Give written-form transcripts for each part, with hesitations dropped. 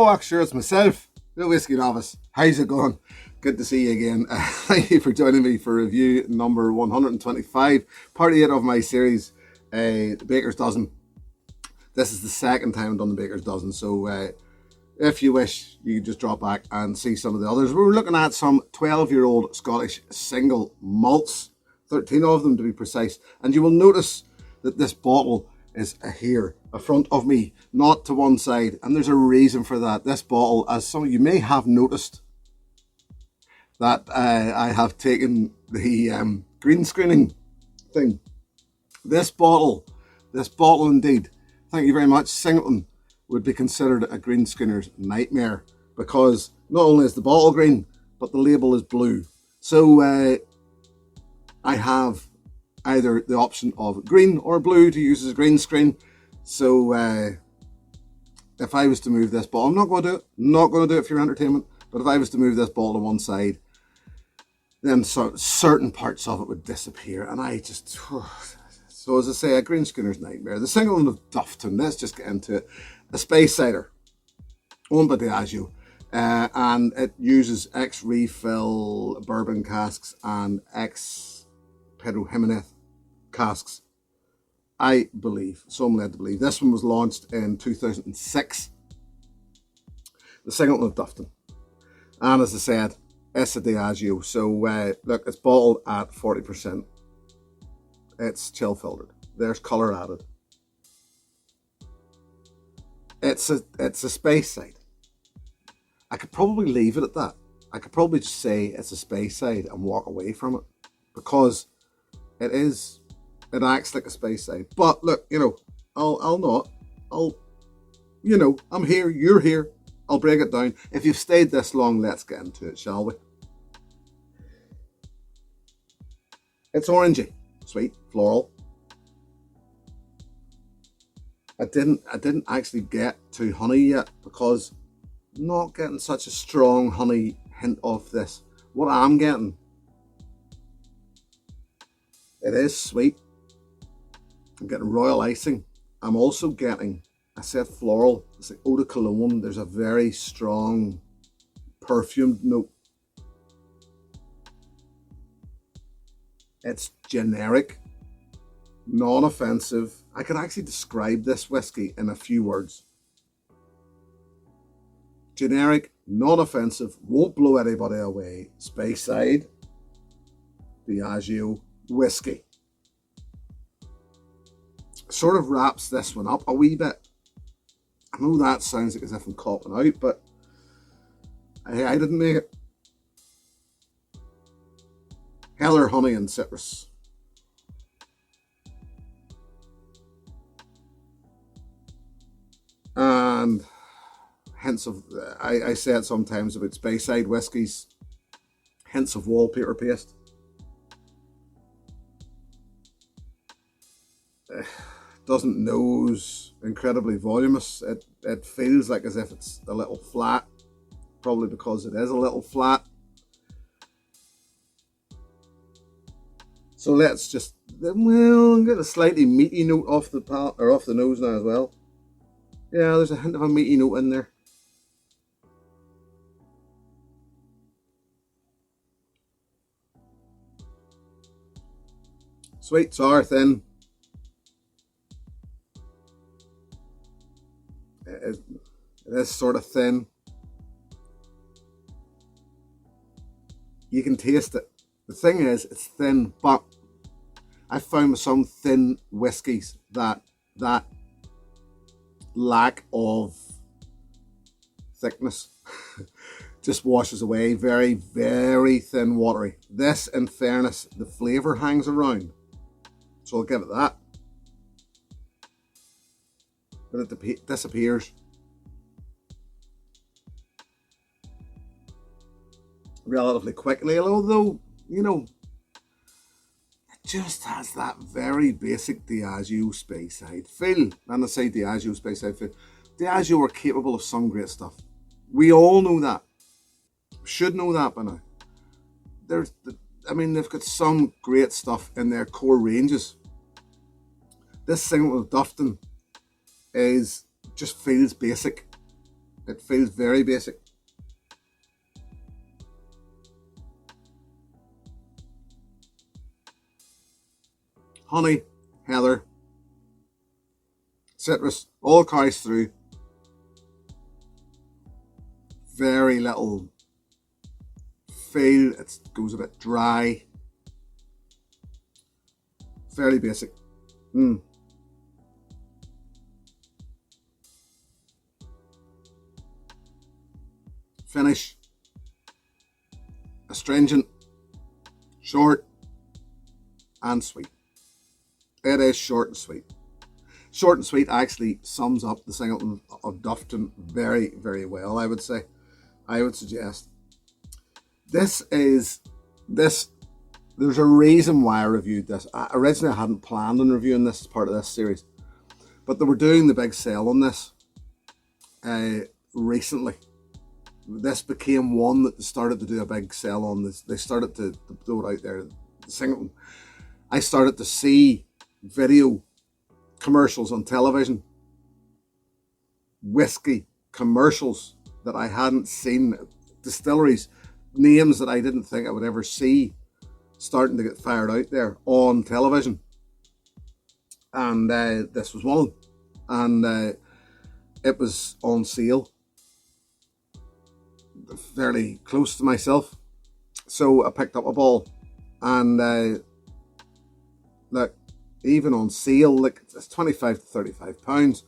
folks, sure it's myself, the Whiskey Novice. How's it going? Good to see you again. Thank you for joining me for review number 125, part 8 of my series, the Baker's Dozen. This is the second time I've done the Baker's Dozen, so if you wish, you can just drop back and see some of the others. We're looking at some 12-year-old Scottish single malts, 13 of them to be precise, and you will notice that this bottle is here, in front of me, not to one side, and there's a reason for that. This bottle, as some of you may have noticed, that I have taken the green screening thing. This bottle indeed, thank you very much, Singleton would be considered a green screener's nightmare, because not only is the bottle green, but the label is blue. So I have either the option of green or blue to use as a green screen. So if I was to move this bottle, I'm not going to do it for your entertainment, but if I was to move this bottle to one side, then certain parts of it would disappear, and I just... So as I say, a green screener's nightmare. The Singleton of Dufftown, let's just get into it. A space cider, owned by Diageo, and it uses ex-refill bourbon casks and ex-Pedro Jimenez casks, I believe. So I'm led to believe. This one was launched in 2006. The Singleton of Dufftown. And as I said, it's a Diageo. So look, it's bottled at 40%. It's chill filtered. There's colour added. It's a space side. I could probably leave it at that. I could probably just say it's a space side and walk away from it, because it acts like a space side. But look, I'm here, you're here. I'll break it down. If you've stayed this long, let's get into it, shall we? It's orangey, sweet, floral. I didn't actually get to honey yet, because I'm not getting such a strong honey hint of this. What I'm getting, it is sweet. I'm getting royal icing. I'm also getting, I said floral, it's like eau de cologne. There's a very strong perfumed note. It's generic, non-offensive. I could actually describe this whiskey in a few words. Generic, non-offensive, won't blow anybody away. Space side, Diageo whiskey. Sort of wraps this one up a wee bit. I know that sounds like as if I'm copping out, but I didn't make it. Heather, honey and citrus. And hints of, I say it sometimes about Speyside whiskies, hints of wallpaper paste. Doesn't nose incredibly voluminous. It feels like as if it's a little flat, probably because it is a little flat. So let's just, well, get a slightly meaty note off the palate, or off the nose now as well. Yeah, there's a hint of a meaty note in there. Sweet, sour, thin. It is sort of thin. You can taste it. The thing is, it's thin, but I found with some thin whiskies that lack of thickness just washes away. Very, very thin, watery. This, in fairness, the flavour hangs around, so I'll give it that. But it disappears. Relatively quickly, although, it just has that very basic Diageo Speyside feel. And I say Diageo Speyside feel. Diageo are capable of some great stuff. We all know that. Should know that by now. They've got some great stuff in their core ranges. This Singleton of Dufftown just feels basic. It feels very basic. Honey, heather, citrus, all carries through. Very little feel. It goes a bit dry. Fairly basic. Finish. Astringent, short, and sweet. It is short and sweet. Short and sweet actually sums up the Singleton of Dufftown very, very well, I would say. I would suggest. There's a reason why I reviewed this. Originally, I hadn't planned on reviewing this as part of this series, but they were doing the big sale on this recently. This became one that started to do a big sale on this. They started to throw it out there. The Singleton. I started to see video commercials on television, whiskey commercials that I hadn't seen, distilleries, names that I didn't think I would ever see, starting to get fired out there on television. And this was one of them. And it was on sale, fairly close to myself. So I picked up a bottle, and look, even on sale, like it's 25 to 35 pounds.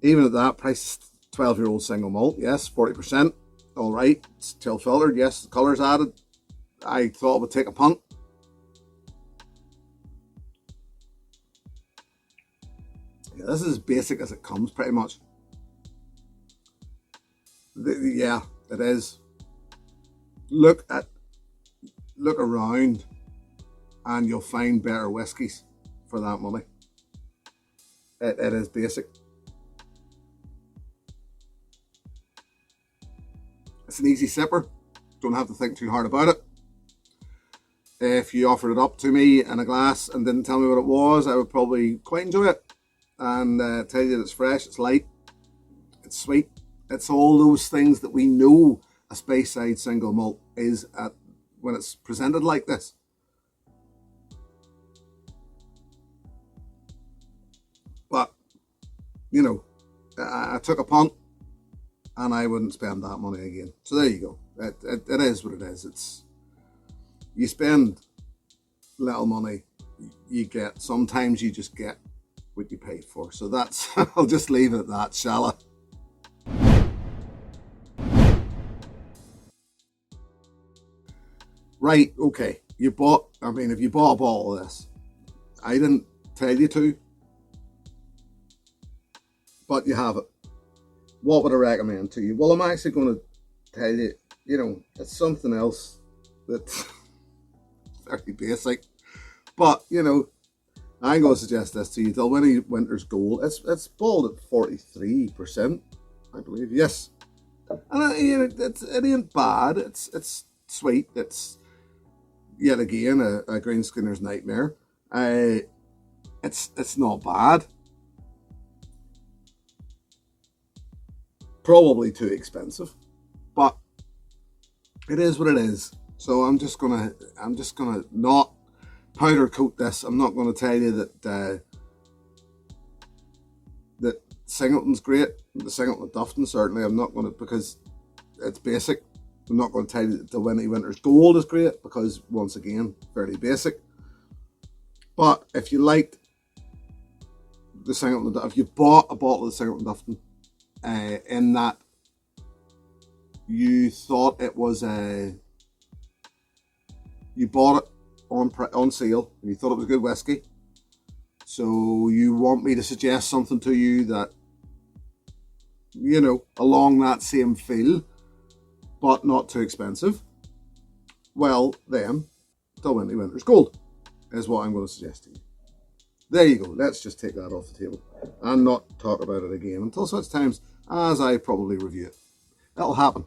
Even at that price, 12-year-old single malt, yes, 40%. All right, it's tail filtered, yes, the colour's added. I thought I would take a punt. Yeah, this is as basic as it comes, pretty much. Yeah, it is. Look around, and you'll find better whiskies for that money. It is basic. It's an easy sipper. Don't have to think too hard about it. If you offered it up to me in a glass and didn't tell me what it was, I would probably quite enjoy it. And tell you that it's fresh, it's light, it's sweet. It's all those things that we know a Speyside single malt is at when it's presented like this. But, you know, I took a punt, and I wouldn't spend that money again. So there you go. It is what it is. It's, you spend little money, you get, sometimes you just get what you pay for. So that's, I'll just leave it at that, shall I? Right, okay. If you bought a bottle of this, I didn't tell you to, but you have it. What would I recommend to you? Well, I'm actually going to tell you, it's something else that's very basic. But, I'm going to suggest this to you. Dalwhinnie Winter's Gold. It's bottled at 43%, I believe. Yes. And it ain't bad. It's sweet. It's, yet again, a Greenskinner's nightmare. It's not bad. Probably too expensive, but it is what it is. So I'm just gonna not powder coat this. I'm not gonna tell you that that Singleton's great. The Singleton of Dufftown, certainly I'm not gonna, because it's basic. I'm not gonna tell you that the Dalwhinnie Winter's Gold is great, because once again, fairly basic. But if you liked the Singleton, if you bought a bottle of the Singleton of Dufftown, in that you thought it was you bought it on sale and you thought it was good whiskey, so you want me to suggest something to you that, along that same feel but not too expensive, well then Dalwhinnie Winter's Gold is what I'm going to suggest to you. There you go. Let's just take that off the table and not talk about it again until such times as I probably review it. That'll happen.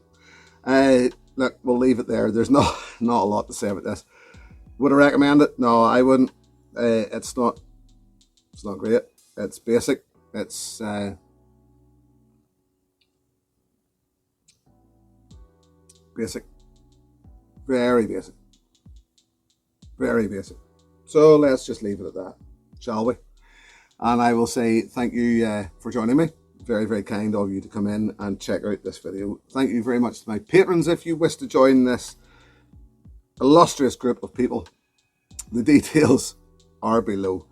Look, we'll leave it there. There's not a lot to say about this. Would I recommend it? No, I wouldn't. It's not great. It's basic. It's Basic. Very basic. Very basic. So let's just leave it at that, shall we? And I will say thank you for joining me. Very, very kind of you to come in and check out this video. Thank you very much to my patrons. If you wish to join this illustrious group of people, the details are below.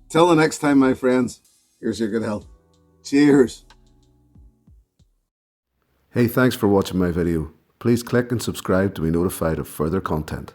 Till the next time, my friends, here's your good health. Cheers. Hey, thanks for watching my video. Please click and subscribe to be notified of further content.